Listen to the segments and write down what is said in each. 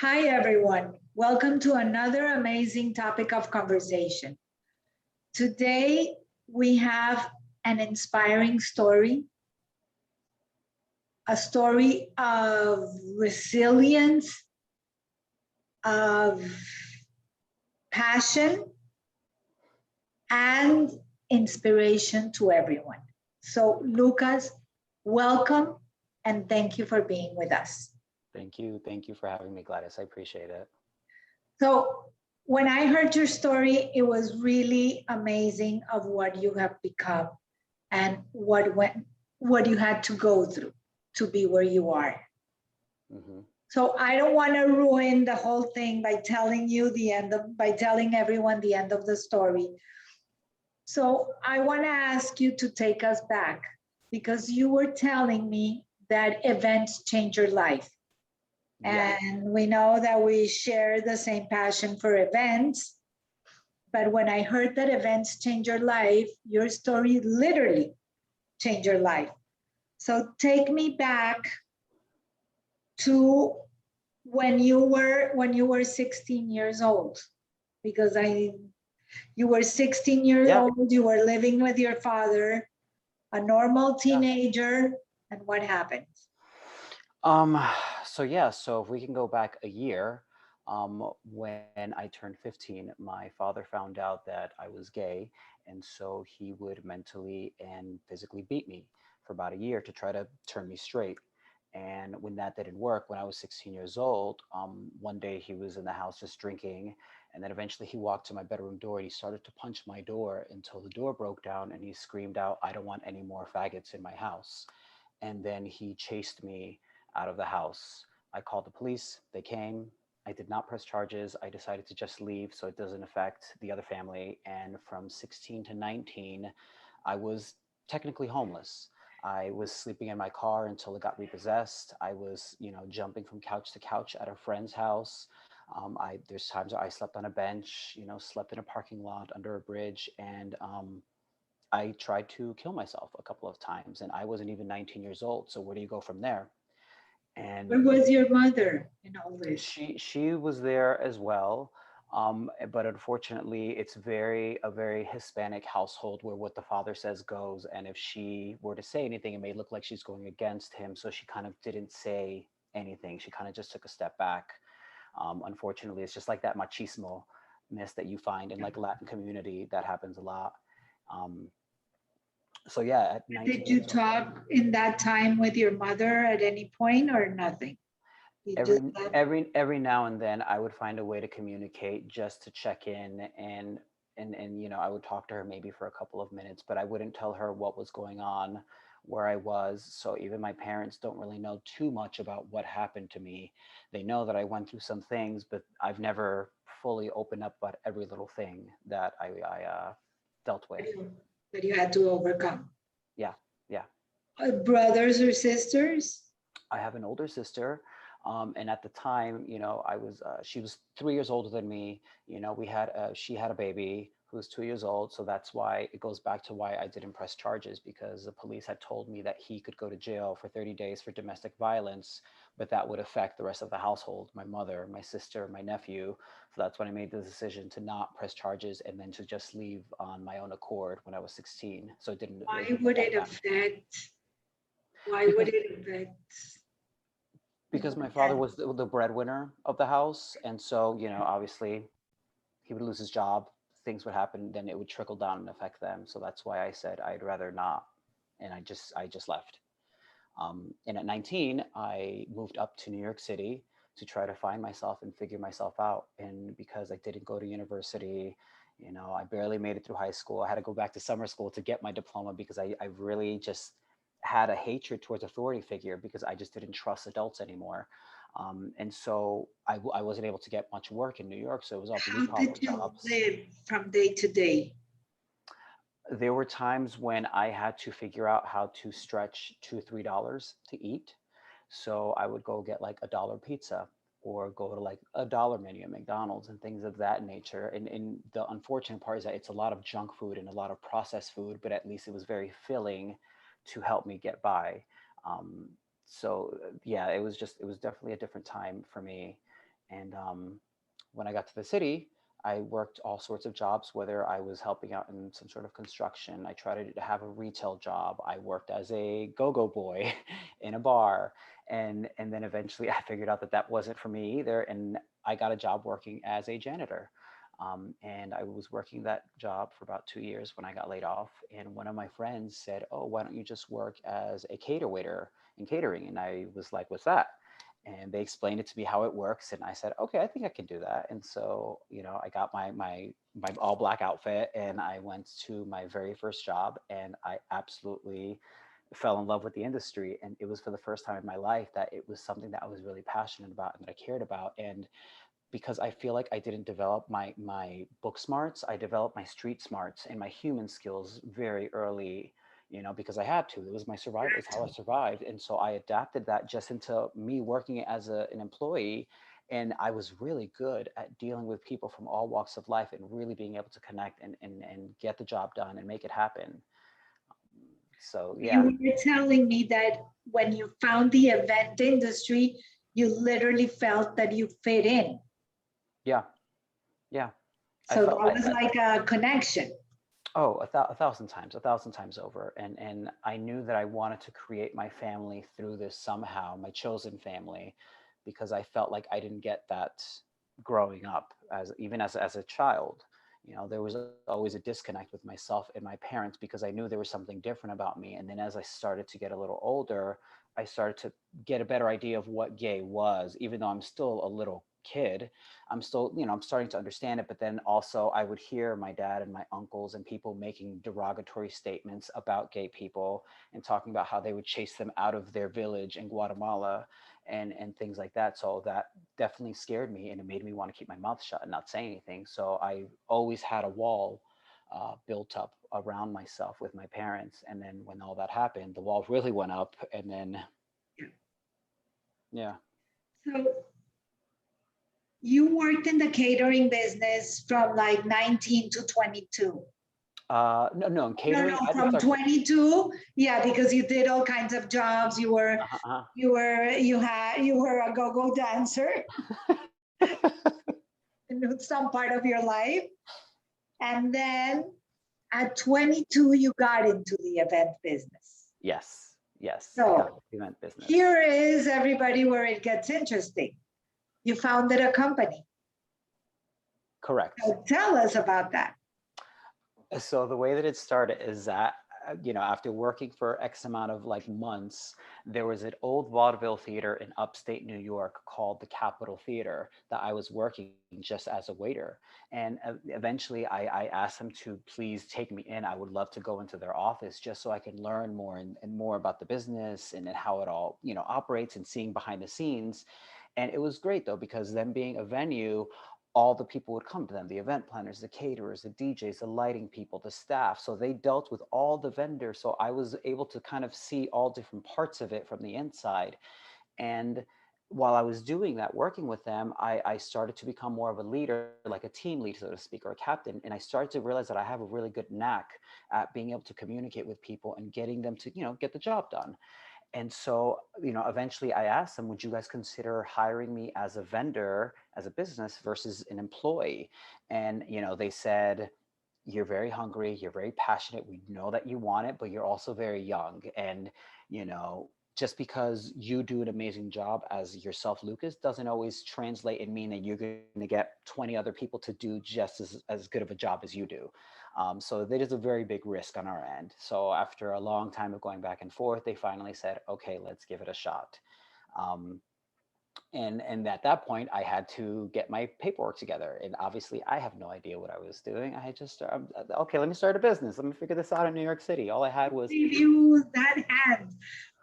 Hi, everyone. Welcome to another amazing topic of conversation. Today, we have an inspiring story, a story of resilience, of passion, and inspiration to everyone. So, Lucas, welcome and thank you for being with us. Thank you. Thank you for having me, Gladys. I appreciate it. So, when I heard your story, it was really amazing of what you have become and what you had to go through to be where you are. hmm So I don't want to ruin the whole thing by telling everyone the end of the story. So I want to ask you to take us back because you were telling me that events change your life. Yeah. And we know that we share the same passion for events. But when I heard that events change your life, your story literally changed your life. So take me back to when you were 16 years old, because I you were 16 years Yeah. old, you were living with your father, a normal Yeah. teenager, and what happened? Um, so if we can go back a year, when I turned 15, my father found out that I was gay, and so he would mentally and physically beat me for about a year to try to turn me straight. And when that didn't work, when I was 16 years old, one day he was in the house just drinking, and then eventually he walked to my bedroom door and he started to punch my door until the door broke down, and he screamed out, "I don't want any more faggots in my house." And then he chased me out of the house. I called the police, they came. I did not press charges. I decided to just leave so it doesn't affect the other family. And from 16 to 19, I was technically homeless. I was sleeping in my car until it got repossessed. I was, jumping from couch to couch at a friend's house. There's times where I slept on a bench, slept in a parking lot under a bridge, and I tried to kill myself a couple of times, and I wasn't even 19 years old. So where do you go from there? And Where was your mother in all this? she was there as well. But unfortunately, it's a very Hispanic household where what the father says goes. And if she were to say anything, it may look like she's going against him. So she kind of didn't say anything. She kind of just took a step back. Unfortunately, it's just like that machismo ness that you find in like Latin community that happens a lot. Um, so yeah, at Did 19 you years old, talk in that time with your mother at any point or nothing? You just every now and then I would find a way to communicate just to check in, and I would talk to her maybe for a couple of minutes, but I wouldn't tell her what was going on, where I was. So even my parents don't really know too much about what happened to me. They know that I went through some things, but I've never fully opened up about every little thing that I dealt with. that you had to overcome. Yeah, yeah. Brothers or sisters? I have an older sister, and at the time, she was 3 years older than me. She had a baby who was 2 years old, so that's why it goes back to why I didn't press charges, because the police had told me that he could go to jail for 30 days for domestic violence, but that would affect the rest of the household, my mother, my sister, my nephew. So that's when I made the decision to not press charges and then to just leave on my own accord when I was 16. So Why it didn't would affect it them. affect? Why would because it affect? because my father was the breadwinner of the house, and so obviously he would lose his job, things would happen, then it would trickle down and affect them. So that's why I said I'd rather not, and I just left. And at 19, I moved up to New York City to try to find myself and figure myself out. And because I didn't go to university, I barely made it through high school. I had to go back to summer school to get my diploma because I really just had a hatred towards authority figure because I just didn't trust adults anymore. And so I wasn't able to get much work in New York. So it was all blue How collar did you jobs. live from day to day? There were times when I had to figure out how to stretch $2, $3 to eat. So I would go get like $1 pizza or go to like $1 menu at McDonald's and things of that nature. And the unfortunate part is that it's a lot of junk food and a lot of processed food, but at least it was very filling to help me get by. Yeah, it was definitely a different time for me. And when I got to the city, I worked all sorts of jobs, whether I was helping out in some sort of construction. I tried to have a retail job. I worked as a go-go boy in a bar. And then eventually I figured out that that wasn't for me either. And I got a job working as a janitor. And I was working that job for about 2 years when I got laid off. And one of my friends said, "Oh, why don't you just work as a cater waiter in catering?" And I was like, "What's that?" And they explained it to me how it works, and I said, "Okay, I think I can do that." And so, I got my all black outfit, and I went to my very first job, and I absolutely fell in love with the industry. And it was for the first time in my life that it was something that I was really passionate about and that I cared about. And because I feel like I didn't develop my book smarts, I developed my street smarts and my human skills very early, because I had to. It was my survival, it's how I survived. And so I adapted that just into me working as an employee. And I was really good at dealing with people from all walks of life and really being able to connect and get the job done and make it happen. So You yeah, were telling me that when you found the event industry, you literally felt that you fit in. yeah, yeah. I So that felt was like a connection. Oh, a thousand times over. And I knew that I wanted to create my family through this somehow, my chosen family, because I felt like I didn't get that growing up, as even as a child. There was always a disconnect with myself and my parents because I knew there was something different about me. And then as I started to get a little older, I started to get a better idea of what gay was, even though I'm still a little kid. I'm still, I'm starting to understand it. But then also, I would hear my dad and my uncles and people making derogatory statements about gay people and talking about how they would chase them out of their village in Guatemala and things like that. So that definitely scared me, and it made me want to keep my mouth shut and not say anything. So I always had a wall built up around myself with my parents. And then when all that happened, the wall really went up. And then, yeah. So you worked in the catering business from like 19 to 22. No, no, in No, catering, no, I didn't from start. 22. Yeah, because you did all kinds of jobs. Uh-huh. You were a go-go dancer in some part of your life. And then at 22, you got into the event business. Yes, yes, I got So into the event business. here is everybody where it gets interesting. You founded a company. Correct. So tell us about that. So the way that it started is that after working for X amount of like months, there was an old vaudeville theater in upstate New York called the Capitol Theater that I was working just as a waiter. And eventually, I asked them to please take me in. I would love to go into their office just so I can learn more and more about the business and how it all operates and seeing behind the scenes. And it was great though, because them being a venue, all the people would come to them, the event planners, the caterers, the DJs, the lighting people, the staff. So they dealt with all the vendors. So I was able to kind of see all different parts of it from the inside. And while I was doing that, working with them, I started to become more of a leader, like a team lead, so to speak, or a captain. And I started to realize that I have a really good knack at being able to communicate with people and getting them to, get the job done. And so, eventually I asked them, would you guys consider hiring me as a vendor, as a business versus an employee? And, they said, you're very hungry, you're very passionate. We know that you want it, but you're also very young. And, just because you do an amazing job as yourself, Lucas, doesn't always translate and mean that you're going to get 20 other people to do just as good of a job as you do. So that is a very big risk on our end. So after a long time of going back and forth, they finally said, okay, let's give it a shot. Um, and at that point, I had to get my paperwork together. And obviously, I have no idea what I was doing. I had just, okay, let me start a business. Let me figure this out in New York City. All I had was, Gave you that hand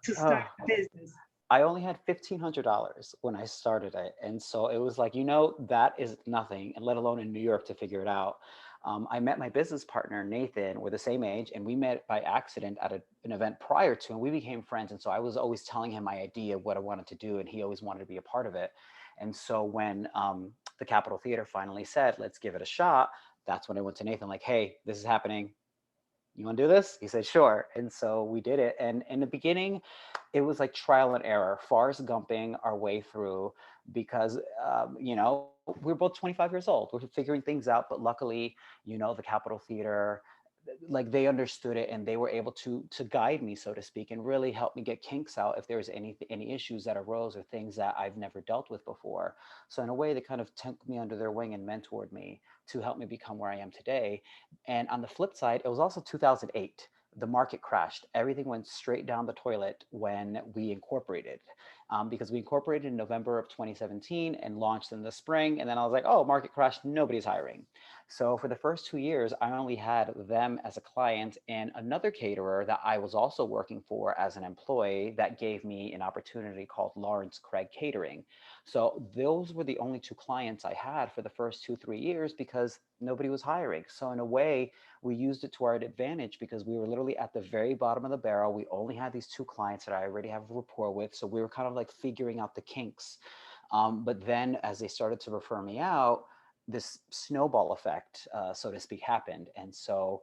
to start oh, a business. I only had $1,500 when I started it. And so it was like, that is nothing, and let alone in New York to figure it out. I met my business partner, Nathan. We're the same age, and we met by accident at an event prior to, and we became friends. And so I was always telling him my idea of what I wanted to do, and he always wanted to be a part of it. And so when the Capitol Theater finally said, let's give it a shot, that's when I went to Nathan, like, hey, this is happening. You want to do this? He said, sure. And so we did it. And in the beginning, it was like trial and error, Forrest Gumping our way through because, we were both 25 years old. We're figuring things out. But luckily, the Capitol Theater, like they understood it and they were able to guide me, so to speak, and really help me get kinks out if there was any issues that arose or things that I've never dealt with before. So in a way, they kind of took me under their wing and mentored me to help me become where I am today. And on the flip side, it was also 2008. The market crashed. Everything went straight down the toilet when we incorporated, because we incorporated in November of 2017 and launched in the spring. And then I was like, oh, market crashed. Nobody's hiring. So for the first 2 years, I only had them as a client and another caterer that I was also working for as an employee that gave me an opportunity called Lawrence Craig Catering. So those were the only two clients I had for the first 2, 3 years because nobody was hiring. So in a way, we used it to our advantage because we were literally at the very bottom of the barrel. We only had these two clients that I already have a rapport with. So we were kind of like figuring out the kinks. But then as they started to refer me out, this snowball effect, so to speak, happened. And so,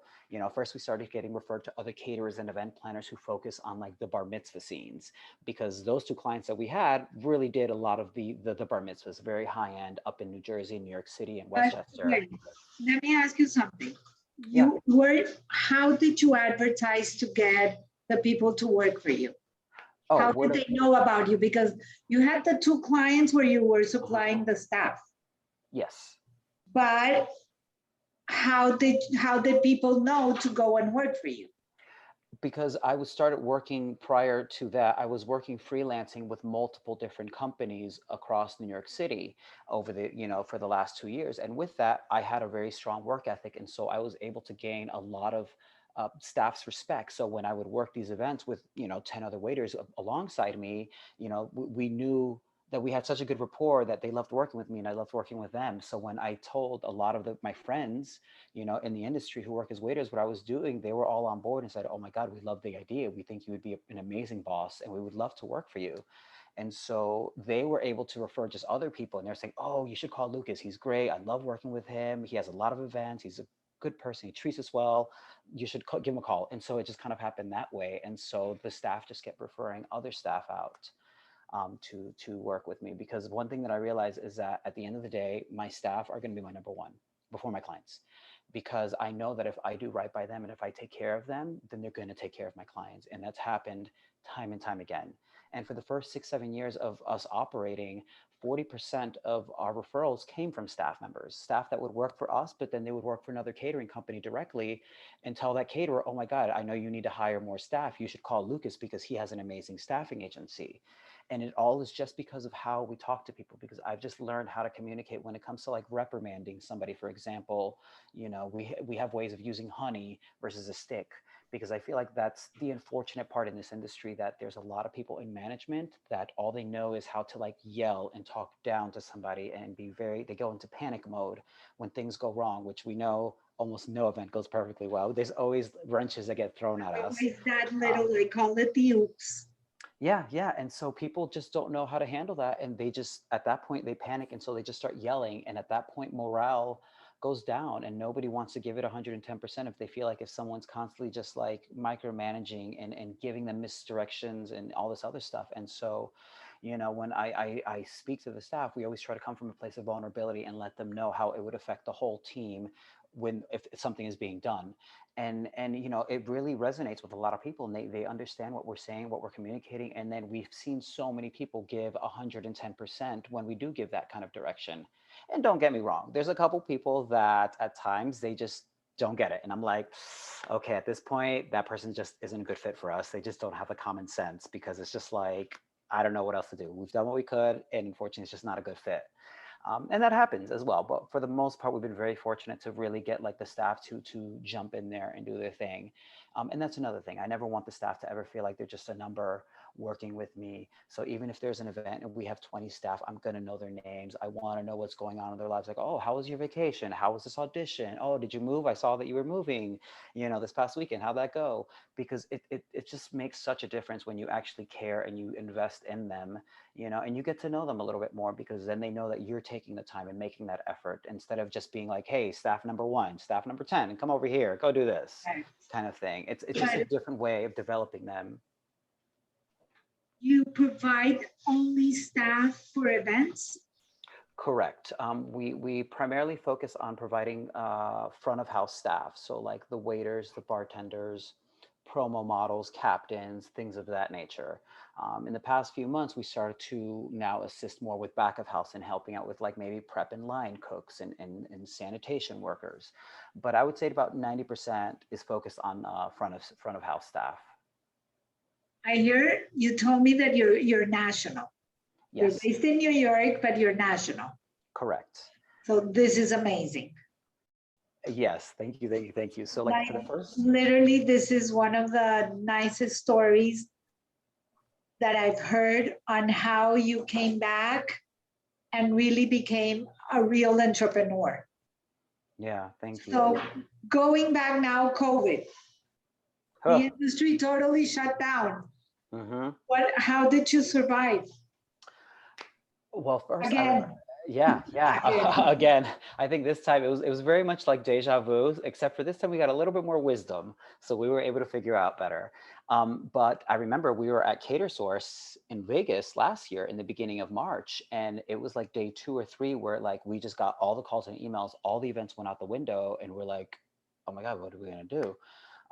first we started getting referred to other caterers and event planners who focus on like the bar mitzvah scenes, because those two clients that we had really did a lot of the bar mitzvahs, very high end up in New Jersey, New York City, and But Westchester. wait, let me ask you something. Yeah. How did you advertise to get the people to work for you? Oh, How word did of. they know about you? Because you had the two clients where you were Uh-huh. supplying the staff, Yes. but how did people know to go and work for you? Because I was started working prior to that. I was working freelancing with multiple different companies across New York City over for the last 2 years. And with that, I had a very strong work ethic. And so I was able to gain a lot of staff's respect. So when I would work these events with, 10 other waiters alongside me, we knew that we had such a good rapport that they loved working with me and I loved working with them. So when I told a lot of my friends, in the industry who work as waiters, what I was doing, they were all on board and said, "Oh my God, we love the idea. We think you would be an amazing boss, and we would love to work for you." And so they were able to refer just other people, and they're saying, "Oh, you should call Lucas. He's great. I love working with him. He has a lot of events. He's a good person. He treats us well. You should give him a call." And so it just kind of happened that way. And so the staff just kept referring other staff out, to work with me, because one thing that I realize is that at the end of the day, my staff are going to be my number one before my clients, because I know that if I do right by them and if I take care of them, then they're going to take care of my clients, and that's happened time and time again. And for the first 6, 7 years of us operating, 40% of our referrals came from staff members, staff that would work for us, but then they would work for another catering company directly and tell that caterer, "Oh my God, I know you need to hire more staff. You should call Lucas because he has an amazing staffing agency." And it all is just because of how we talk to people, because I've just learned how to communicate when it comes to like reprimanding somebody. For example, we have ways of using honey versus a stick, because I feel like that's the unfortunate part in this industry, that there's a lot of people in management that all they know is how to like yell and talk down to somebody and they go into panic mode when things go wrong, which we know almost no event goes perfectly well. There's always wrenches that get thrown at us. Always that um, little, I call it the oops. yeah, yeah. And so people just don't know how to handle that. And they just, at that point, they panic. And so they just start yelling. And at that point, morale goes down and nobody wants to give it 110% if they feel like if someone's constantly just like micromanaging and giving them misdirections and all this other stuff. And so, when I speak to the staff, we always try to come from a place of vulnerability and let them know how it would affect the whole team when if something is being done. And it really resonates with a lot of people, and they understand what we're saying, what we're communicating. And then we've seen so many people give 110% when we do give that kind of direction. And don't get me wrong, there's a couple people that at times they just don't get it, and I'm like, okay, at this point that person just isn't a good fit for us. They just don't have the common sense, because it's just like, I don't know what else to do. We've done what we could, and unfortunately it's just not a good fit. And that happens as well. But for the most part, we've been very fortunate to really get like the staff to jump in there and do their thing. And that's another thing. I never want the staff to ever feel like they're just a number, working with me. So even if there's an event and we have 20 staff, I'm going to know their names. I want to know what's going on in their lives. Like, oh, how was your vacation? How was this audition? Oh, did you move? I saw that you were moving, this past weekend. How'd that go? Because it just makes such a difference when you actually care and you invest in them, and you get to know them a little bit more, because then they know that you're taking the time and making that effort, instead of just being like, hey, staff number 1, staff number 10, and come over here, go do this Right. kind of thing. It's just a But different way of developing them. you provide only staff for events? Correct. We primarily focus on providing front of house staff, so like the waiters, the bartenders, promo models, captains, things of that nature. In the past few months, we started to now assist more with back of house and helping out with like maybe prep and line cooks and sanitation workers. But I would say about 90% is focused on front of house staff. I hear you told me that you're national. You're Yes, based in New York, but you're national. correct. So this is amazing. Yes, thank you, thank you, thank you. So like Like for the first, literally, this is one of the nicest stories that I've heard on how you came back and really became a real entrepreneur. yeah, thank you. So going back now, COVID, the Huh. industry totally shut down. Hmm. How did you survive? Well, first I remember. Again, Yeah, again. yeah. Again, I think this time it was very much like deja vu, except for this time we got a little bit more wisdom, so we were able to figure out better. But I remember we were at Cater Source in Vegas last year in the beginning of March, and it was like day 2 or 3 where like we just got all the calls and emails, all the events went out the window, and we're like, oh my God, what are we gonna do?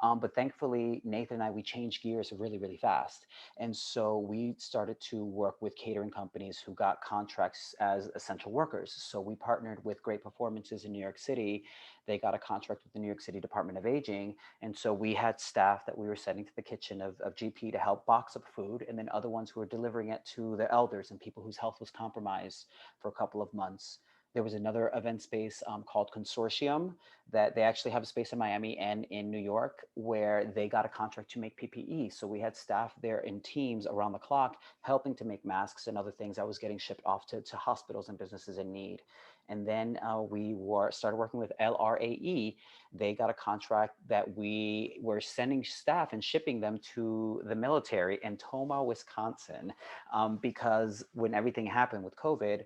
But thankfully, Nathan and I, we changed gears really, really fast. And so we started to work with catering companies who got contracts as essential workers. So we partnered with Great Performances in New York City. They got a contract with the New York City Department of Aging. And so we had staff that we were sending to the kitchen of GP to help box up food, and then other ones who were delivering it to the elders and people whose health was compromised for a couple of months. There was another event space called Consortium, that they actually have a space in Miami and in New York where they got a contract to make PPE. So we had staff there in teams around the clock helping to make masks and other things that was getting shipped off to hospitals and businesses in need. And then started working with LRAE. They got a contract that we were sending staff and shipping them to the military in Toma, Wisconsin, because when everything happened with COVID,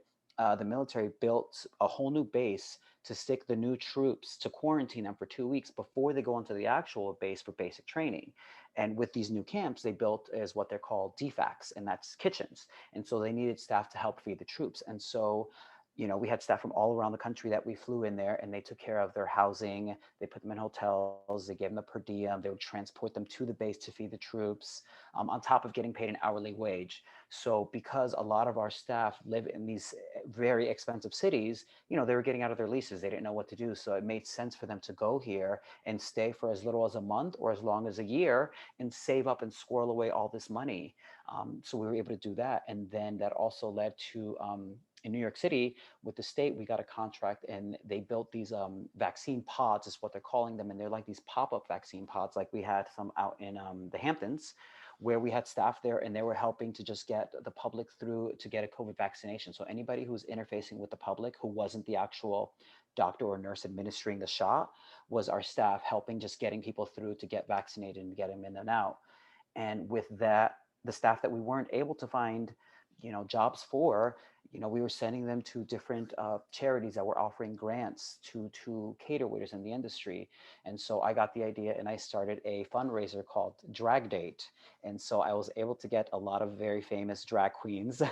the military built a whole new base to stick the new troops to quarantine them for 2 weeks before they go into the actual base for basic training. And with these new camps, they built as what they're called DFACs, and that's kitchens. And so they needed staff to help feed the troops. And so, we had staff from all around the country that we flew in there, and they took care of their housing. They put them in hotels. They gave them the per diem. They would transport them to the base to feed the troops, on top of getting paid an hourly wage. So because a lot of our staff live in these very expensive cities, they were getting out of their leases. They didn't know what to do. So it made sense for them to go here and stay for as little as a month or as long as a year and save up and squirrel away all this money. So we were able to do that. And then that also led to, in New York City with the state, we got a contract and they built these vaccine pods, is what they're calling them. And they're like these pop-up vaccine pods, like we had some out in the Hamptons, where we had staff there and they were helping to just get the public through to get a COVID vaccination. So anybody who was interfacing with the public who wasn't the actual doctor or nurse administering the shot was our staff helping just getting people through to get vaccinated and get them in and out. And with that, the staff that we weren't able to find, jobs for, we were sending them to different charities that were offering grants to cater waiters in the industry. And so I got the idea and I started a fundraiser called Drag Date. And so I was able to get a lot of very famous drag queens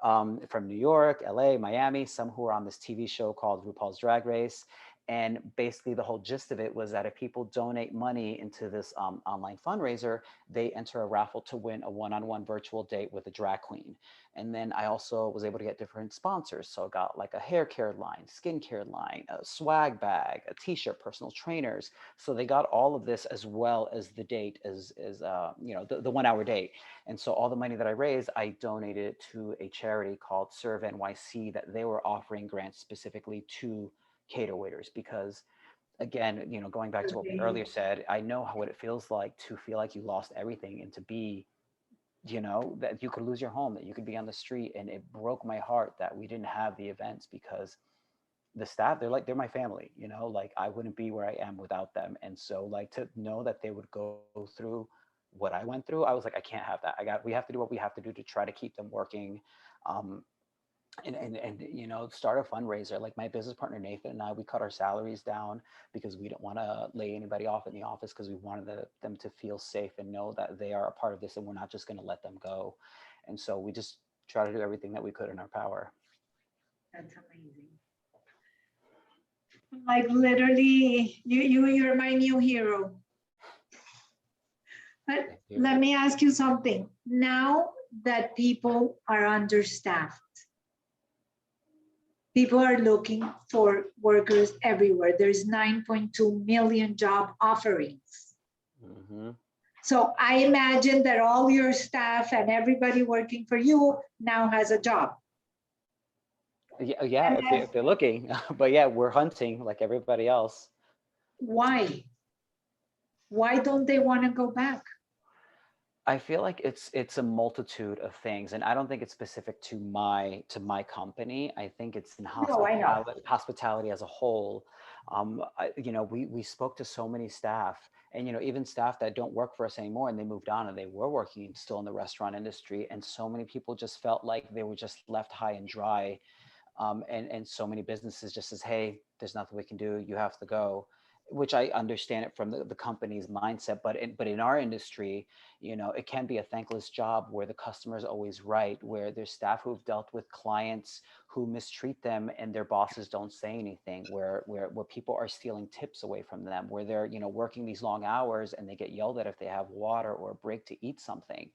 from New York, LA, Miami, some who were on this TV show called RuPaul's Drag Race. And basically, the whole gist of it was that if people donate money into this online fundraiser, they enter a raffle to win a one-on-one virtual date with a drag queen. And then I also was able to get different sponsors. So I got like a hair care line, skincare line, a swag bag, a t-shirt, personal trainers. So they got all of this as well as the date, as the 1 hour date. And so all the money that I raised, I donated to a charity called Serve NYC that they were offering grants specifically to cater waiters, because again, going back to what we Okay. earlier said, I know what it feels like to feel like you lost everything and to be that you could lose your home, that you could be on the street. And it broke my heart that we didn't have the events, because the staff, they're my family, like I wouldn't be where I am without them. And so, like, to know that they would go through what I went through, I was like, I can't have that. We have to do what we have to do to try to keep them working. um, and start a fundraiser. Like, my business partner Nathan and I, we cut our salaries down because we don't want to lay anybody off in the office, because we wanted them to feel safe and know that they are a part of this, and we're not just going to let them go. And so we just try to do everything that we could in our power. That's amazing. Like, literally, you're my new hero. But Thank you. let me ask you something. Now that people are understaffed, people are looking for workers everywhere. There's 9.2 million job offerings. Hmm. So I imagine that all your staff and everybody working for you now has a job. Yeah, And if they're looking. But yeah, we're hunting like everybody else. why? Why don't they want to go back? I feel like it's a multitude of things, and I don't think it's specific to my company. I think it's in No, I know. hospitality as a whole. We spoke to so many staff, and even staff that don't work for us anymore, and they moved on, and they were working still in the restaurant industry, and so many people just felt like they were just left high and dry. And so many businesses just says, hey, there's nothing we can do, you have to go, which I understand it from the company's mindset. But in our industry, it can be a thankless job where the customer is always right, where there's staff who've dealt with clients who mistreat them and their bosses don't say anything, where people are stealing tips away from them, where they're working these long hours and they get yelled at if they have water or a break to eat something.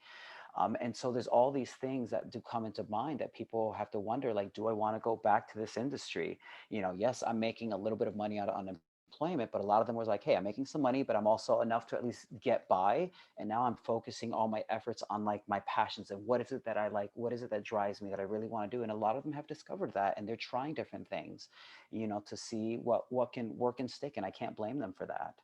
And so there's all these things that do come into mind that people have to wonder, like, do I want to go back to this industry? Yes, I'm making a little bit of money out of unemployment, but a lot of them was like, hey, I'm making some money, but I'm also enough to at least get by. And now I'm focusing all my efforts on like my passions and what is it that I like, what is it that drives me that I really want to do. And a lot of them have discovered that, and they're trying different things, to see what can work and stick. And I can't blame them for that.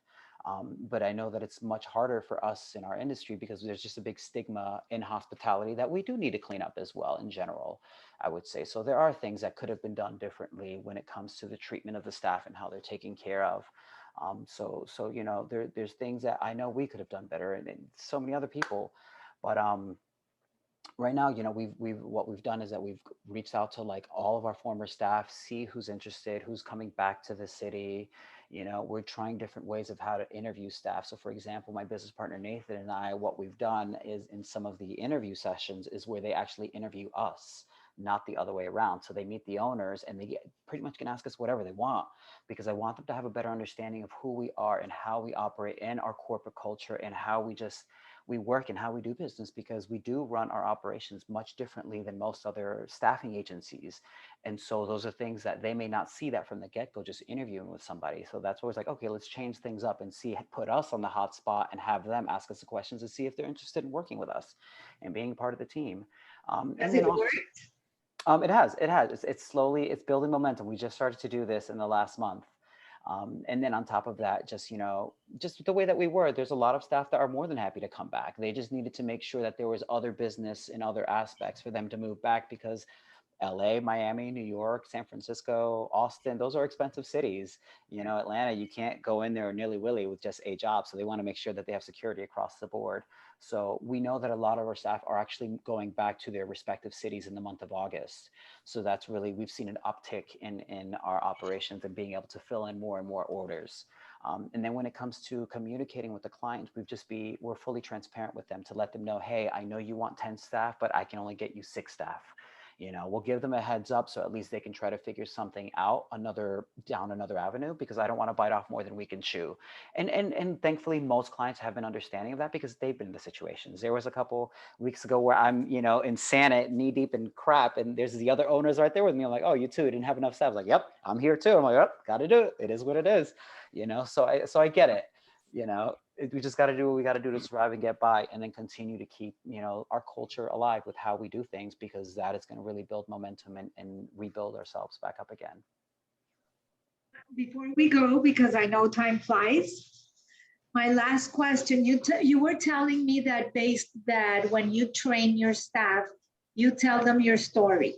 But I know that it's much harder for us in our industry because there's just a big stigma in hospitality that we do need to clean up as well in general, I would say. So there are things that could have been done differently when it comes to the treatment of the staff and how they're taken care of. There's things that I know we could have done better, and so many other people. But right now, we've what we've done is that we've reached out to like all of our former staff, see who's interested, who's coming back to the city. We're trying different ways of how to interview staff. So for example, my business partner Nathan and I, what we've done is in some of the interview sessions is where they actually interview us, not the other way around. So they meet the owners and pretty much can ask us whatever they want, because I want them to have a better understanding of who we are and how we operate in our corporate culture and how we work and how we do business, because we do run our operations much differently than most other staffing agencies. And so those are things that they may not see that from the get-go, just interviewing with somebody. So that's always like, okay, let's change things up and put us on the hot spot and have them ask us the questions and see if they're interested in working with us and being part of the team. And Does then it also, work? it has. It's slowly, it's building momentum. We just started to do this in the last month. And then on top of that, just the way that we were, there's a lot of staff that are more than happy to come back. They just needed to make sure that there was other business in other aspects for them to move back, because LA, Miami, New York, San Francisco, Austin, those are expensive cities. Atlanta, you can't go in there nilly-willy with just a job. So they want to make sure that they have security across the board. So we know that a lot of our staff are actually going back to their respective cities in the month of August. So that's really, we've seen an uptick in our operations and being able to fill in more and more orders. And then when it comes to communicating with the clients, we're fully transparent with them to let them know, hey, I know you want 10 staff, but I can only get you 6 staff. We'll give them a heads up so at least they can try to figure something out down another avenue, because I don't want to bite off more than we can chew. And thankfully most clients have been understanding of that, because they've been in the situations. There was a couple weeks ago where I'm, in Santa, knee deep in crap, and there's the other owners right there with me. I'm like, oh, you too didn't have enough staff. I was like, yep, I'm here too. I'm like, yep, gotta do it. It is what it is. So I get it. We just got to do what we got to do to survive and get by, and then continue to keep our culture alive with how we do things, because that is going to really build momentum and rebuild ourselves back up again. Before we go, because I know time flies, My last question, you were telling me that that when you train your staff, you tell them your story.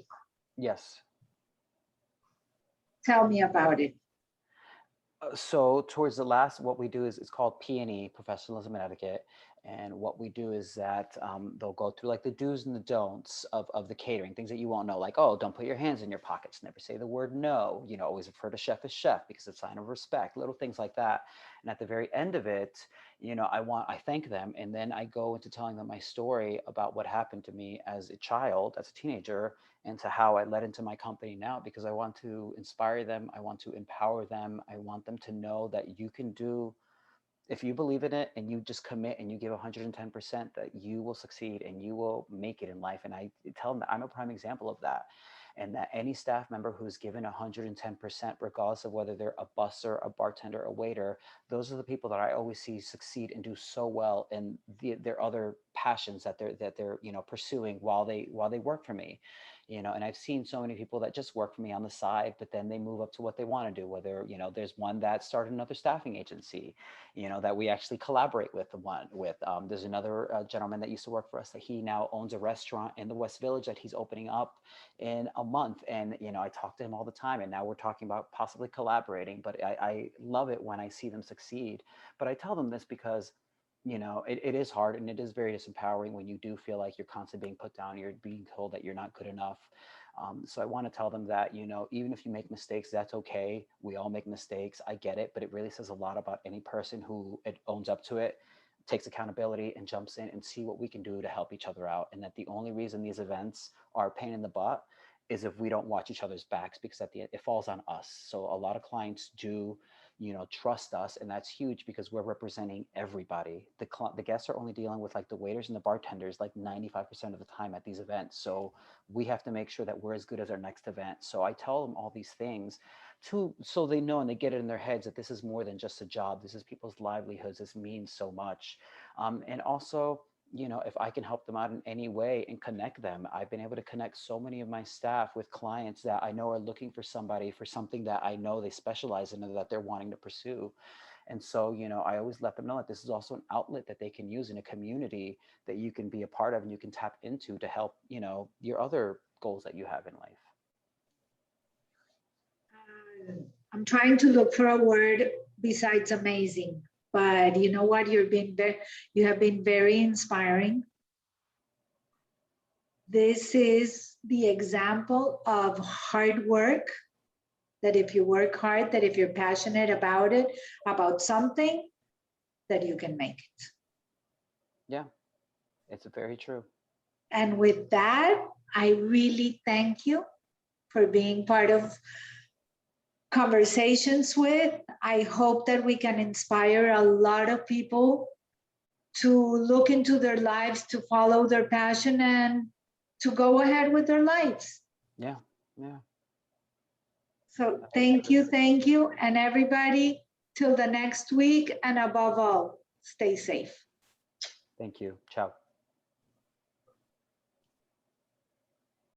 Yes. Tell me about it. So towards the last, what we do is it's called P&E, professionalism and etiquette. And what we do is that they'll go through like the do's and the don'ts of the catering, things that you won't know, like, oh, don't put your hands in your pockets, never say the word no, always refer to chef as chef because it's a sign of respect, little things like that. And at the very end of it, I thank them, and then I go into telling them my story about what happened to me as a child, as a teenager, and to how I led into my company now, because I want to inspire them. I want to empower them. I want them to know that you can do, if you believe in it and you just commit and you give 110%, that you will succeed and you will make it in life. And I tell them that I'm a prime example of that. And that any staff member who's given 110%, regardless of whether they're a busser, a bartender, a waiter, those are the people that I always see succeed and do so well in their other passions that they're pursuing while they work for me. And I've seen so many people that just work for me on the side, but then they move up to what they want to do. Whether there's one that started another staffing agency, that we actually collaborate with. There's another gentleman that used to work for us that he now owns a restaurant in the West Village that he's opening up in a month. And I talk to him all the time, and now we're talking about possibly collaborating. But I love it when I see them succeed. But I tell them this because it is hard, and it is very disempowering when you do feel like you're constantly being put down, you're being told that you're not good enough. So I want to tell them that, even if you make mistakes, that's okay. We all make mistakes. I get it, but it really says a lot about any person who owns up to it, takes accountability, and jumps in and see what we can do to help each other out. And that the only reason these events are a pain in the butt is if we don't watch each other's backs, because at the end, it falls on us. So a lot of clients do trust us, and that's huge because we're representing everybody. The guests are only dealing with like the waiters and the bartenders like 95% of the time at these events. So we have to make sure that we're as good as our next event. So I tell them all these things so they know and they get it in their heads that this is more than just a job. This is people's livelihoods. This means so much. And also, if I can help them out in any way and connect them, I've been able to connect so many of my staff with clients that I know are looking for somebody for something that I know they specialize in and that they're wanting to pursue. And so, I always let them know that this is also an outlet that they can use in a community that you can be a part of and you can tap into to help, your other goals that you have in life. I'm trying to look for a word besides amazing, but you know what? You have been very inspiring. This is the example of hard work, that if you work hard, that if you're passionate about it, about something, that you can make it. Yeah, it's very true. And with that, I really thank you for being part of Conversations With. I hope that we can inspire a lot of people to look into their lives, to follow their passion, and to go ahead with their lives. Yeah, yeah. So thank you, and everybody, till the next week, and above all, stay safe. Thank you. Ciao.